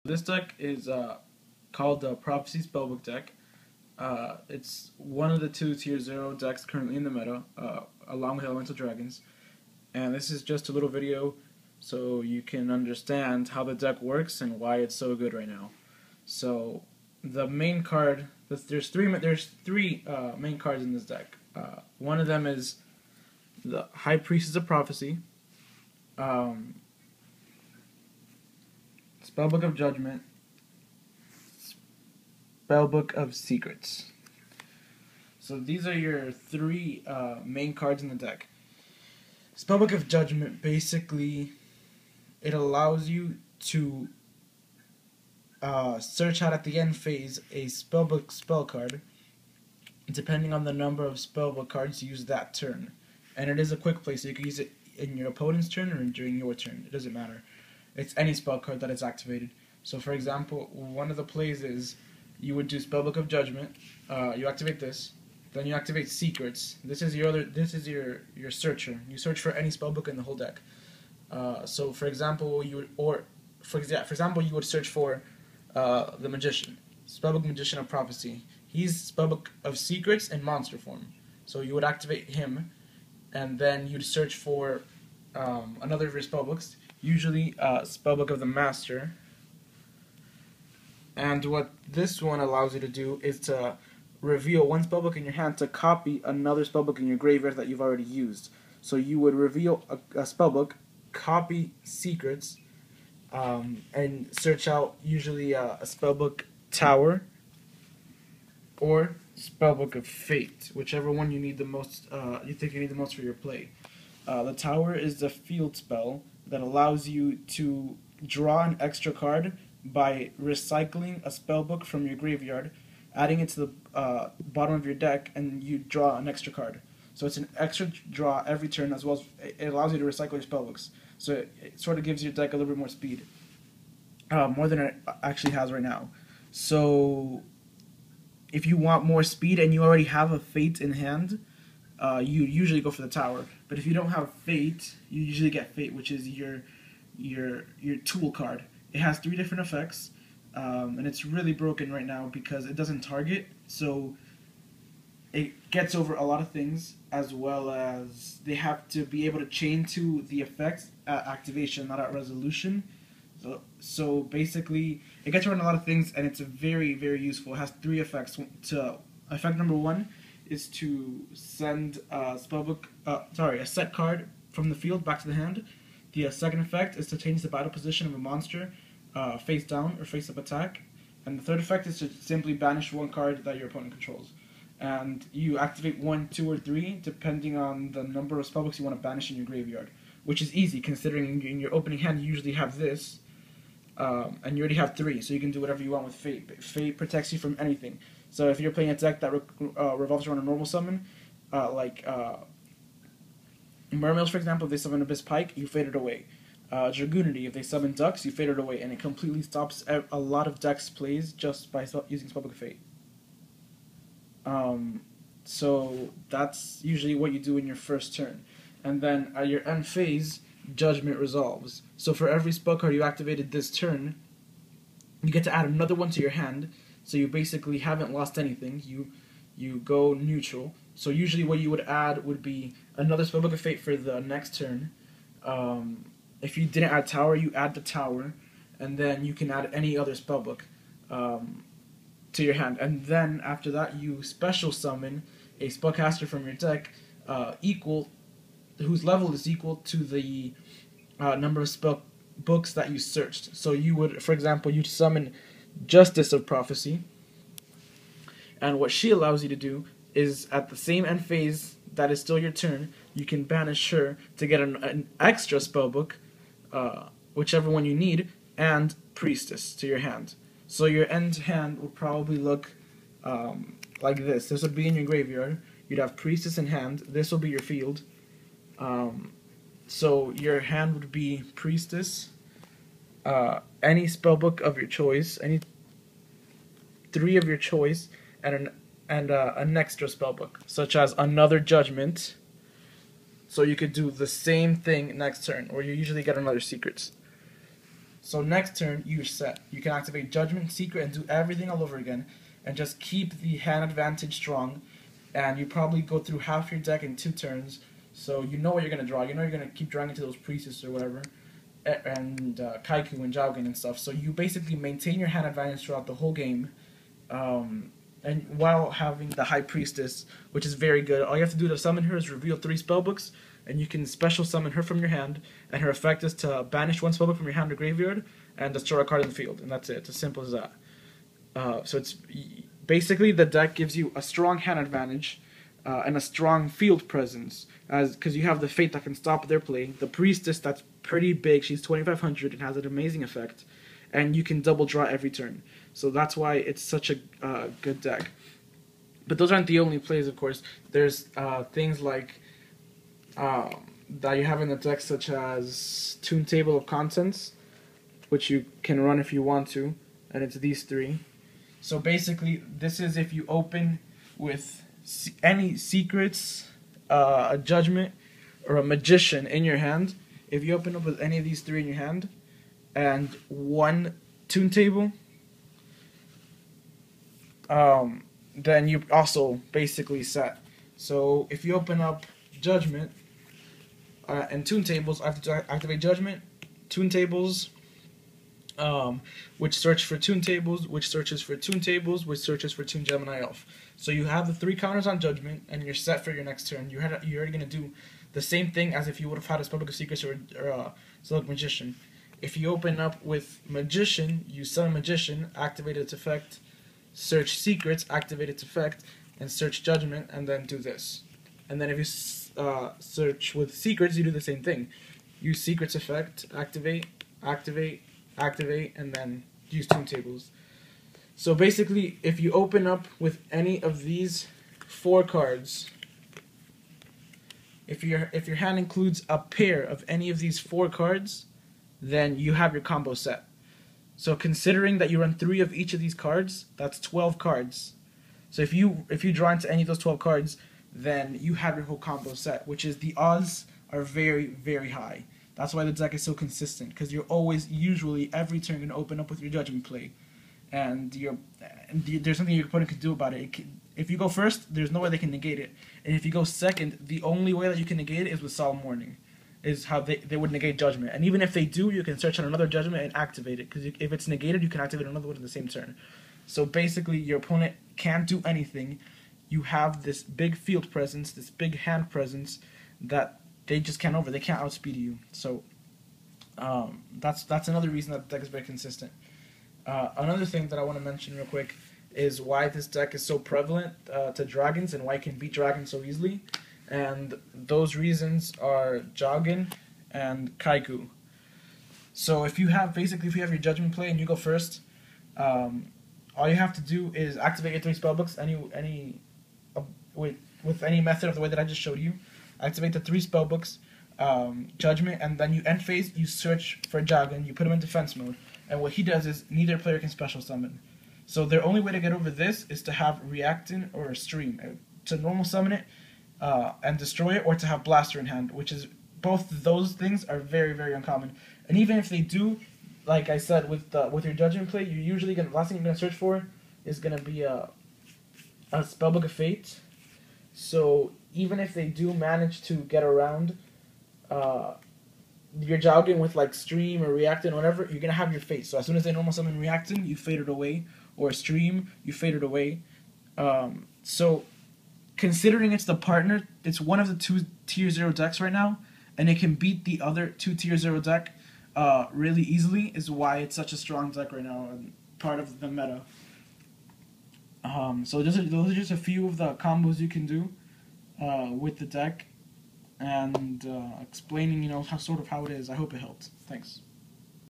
This deck is called the Prophecy Spellbook Deck. It's one of the two Tier 0 decks currently in the meta, along with Elemental Dragons. And this is just a little video so you can understand how the deck works and why it's so good right now. So the main card, there's three main cards in this deck. One of them is the High Priestess of Prophecy, Spellbook of Judgment, Spellbook of Secrets. So these are your three main cards in the deck. Spellbook of Judgment, basically, it allows you to search out at the end phase a spellbook spell card. Depending on the number of spellbook cards you use that turn. And it is a quick play, so you can use it in your opponent's turn or during your turn. It doesn't matter. It's any spell card that is activated. So for example, one of the plays is you would do Spellbook of Judgment, you activate this, then you activate Secrets. This is your searcher. You search for any spellbook in the whole deck. So for example, you would search for the Magician, Spellbook Magician of Prophecy. He's Spellbook of Secrets in monster form. So you would activate him, and then you'd search for another of your spellbooks, usually Spellbook of the Master. And what this one allows you to do is to reveal one spellbook in your hand to copy another spellbook in your graveyard that you've already used. So you would reveal a spellbook, copy Secrets, and search out usually a Spellbook Tower or Spellbook of Fate, whichever one you need the most. You think you need the most for your play. The Tower is a field spell that allows you to draw an extra card by recycling a spellbook from your graveyard, adding it to the bottom of your deck, and you draw an extra card. So it's an extra draw every turn, as well as it allows you to recycle your spellbooks. So it sort of gives your deck a little bit more speed, more than it actually has right now. So if you want more speed and you already have a Fate in hand, you usually go for the Tower. But if you don't have Fate, you usually get Fate, which is your tool card. It has 3 different effects, and it's really broken right now because it doesn't target, so it gets over a lot of things, as well as they have to be able to chain to the effects at activation, not at resolution. So basically, it gets around a lot of things, and it's very, very useful. It has 3 effects. Effect number 1 is to send a set card from the field back to the hand. The second effect is to change the battle position of a monster face down or face up attack. And the third effect is to simply banish one card that your opponent controls. And you activate 1, 2, or 3 depending on the number of spellbooks you want to banish in your graveyard, which is easy considering in your opening hand you usually have this, and you already have 3, so you can do whatever you want with Fate. Fate protects you from anything. So if you're playing a deck that revolves around a normal summon, like Mermails, for example, if they summon Abyss Pike, you fade it away. Dragoonity, if they summon Ducks, you fade it away, and it completely stops a lot of decks' plays just by using Spellbook of Fate. So that's usually what you do in your first turn. And then at your end phase, Judgment resolves. So for every spell card you activated this turn, you get to add another one to your hand, so you basically haven't lost anything. You go neutral. So usually what you would add would be another Spellbook of Fate for the next turn. If you didn't add Tower, you add the Tower, and then you can add any other spellbook to your hand. And then after that, you special summon a spellcaster from your deck whose level is equal to the number of spell books that you searched. So you would, for example, you'd summon Justice of Prophecy, and what she allows you to do is at the same end phase that is still your turn, you can banish her to get an extra spellbook, whichever one you need, and Priestess to your hand. So your end hand will probably look like this. This would be in your graveyard. You'd have Priestess in hand. This will be your field. So your hand would be Priestess, any spellbook of your choice, any 3 of your choice, and an extra spellbook, such as another Judgment. So you could do the same thing next turn, or you usually get another Secrets. So next turn, you're set. You can activate Judgment, Secret, and do everything all over again, and just keep the hand advantage strong. And you probably go through half your deck in 2 turns, so you know what you're going to draw. You know you're going to keep drawing into those Priestess or whatever, and Kaiku and Jowgen and stuff. So you basically maintain your hand advantage throughout the whole game, and while having the High Priestess, which is very good. All you have to do to summon her is reveal 3 spellbooks, and you can special summon her from your hand, and her effect is to banish 1 spellbook from your hand or graveyard, and destroy a card in the field, and that's it. It's as simple as that. So it's basically the deck gives you a strong hand advantage, and a strong field presence, because you have the Fate that can stop their play, the Priestess that's pretty big, she's 2500 and has an amazing effect, and you can double draw every turn. So that's why it's such a good deck. But those aren't the only plays, of course. There's things like that you have in the deck, such as Tune Table of Contents, which you can run if you want to, and it's these 3. So basically, this is if you open with any secrets, a Judgment, or a Magician in your hand. If you open up with any of these 3 in your hand, and 1 Tune Table, then you also basically set. So if you open up Judgment and Tune Tables, I have to activate Judgment, Tune Tables, which search for Tune Tables, which searches for Tune Tables, which searches for Tune Gemini Elf. So you have the 3 counters on Judgment, and you're set for your next turn. You're already going to do the same thing as if you would have had a Spellbook of Secrets or Select Magician. If you open up with Magician, you summon Magician, activate its effect, search Secrets, activate its effect, and search Judgment, and then do this. And then if you search with Secrets, you do the same thing. Use Secrets effect, activate, activate, activate, and then use Tune Tables. So basically, if you open up with any of these 4 cards, if your hand includes a pair of any of these 4 cards, then you have your combo set. So considering that you run 3 of each of these cards, that's 12 cards. So if you draw into any of those 12 cards, then you have your whole combo set, which is the odds are very, very high. That's why the deck is so consistent, because you're always, usually, every turn going to open up with your Judgment play. And there's nothing your opponent can do about it. If you go first, there's no way they can negate it. And if you go second, the only way that you can negate it is with Solemn Warning, is how they would negate Judgment. And even if they do, you can search on another Judgment and activate it, because if it's negated, you can activate another one in the same turn. So basically, your opponent can't do anything. You have this big field presence, this big hand presence, that they just can't over. They can't outspeed you. So that's another reason that the deck is very consistent. Another thing that I want to mention real quick is why this deck is so prevalent to dragons and why it can beat dragons so easily. And those reasons are Jowgen and Kaiku. So if you have your Judgment play and you go first, all you have to do is activate your 3 spellbooks with any method of the way that I just showed you. Activate the 3 spellbooks, Judgment, and then you end phase, you search for Jowgen, you put him in defense mode, and what he does is neither player can special summon. So their only way to get over this is to have Reactant or Stream, to normal summon it and destroy it, or to have Blaster in hand, which is, both of those things are very, very uncommon. And even if they do, like I said, with your Judgment play, you're usually the last thing you're gonna search for is gonna be a Spellbook of Fate. So even if they do manage to get around your Jowgen with like Stream or Reactant or whatever, you're gonna have your Fate. So as soon as they normal summon Reactant, you fade it away, or Stream, you fade it away. So considering it's the partner, it's one of the 2 tier 0 decks right now, and it can beat the other 2 tier 0 deck really easily, is why it's such a strong deck right now and part of the meta. So those are just a few of the combos you can do with the deck, and explaining, how it is. I hope it helped. Thanks.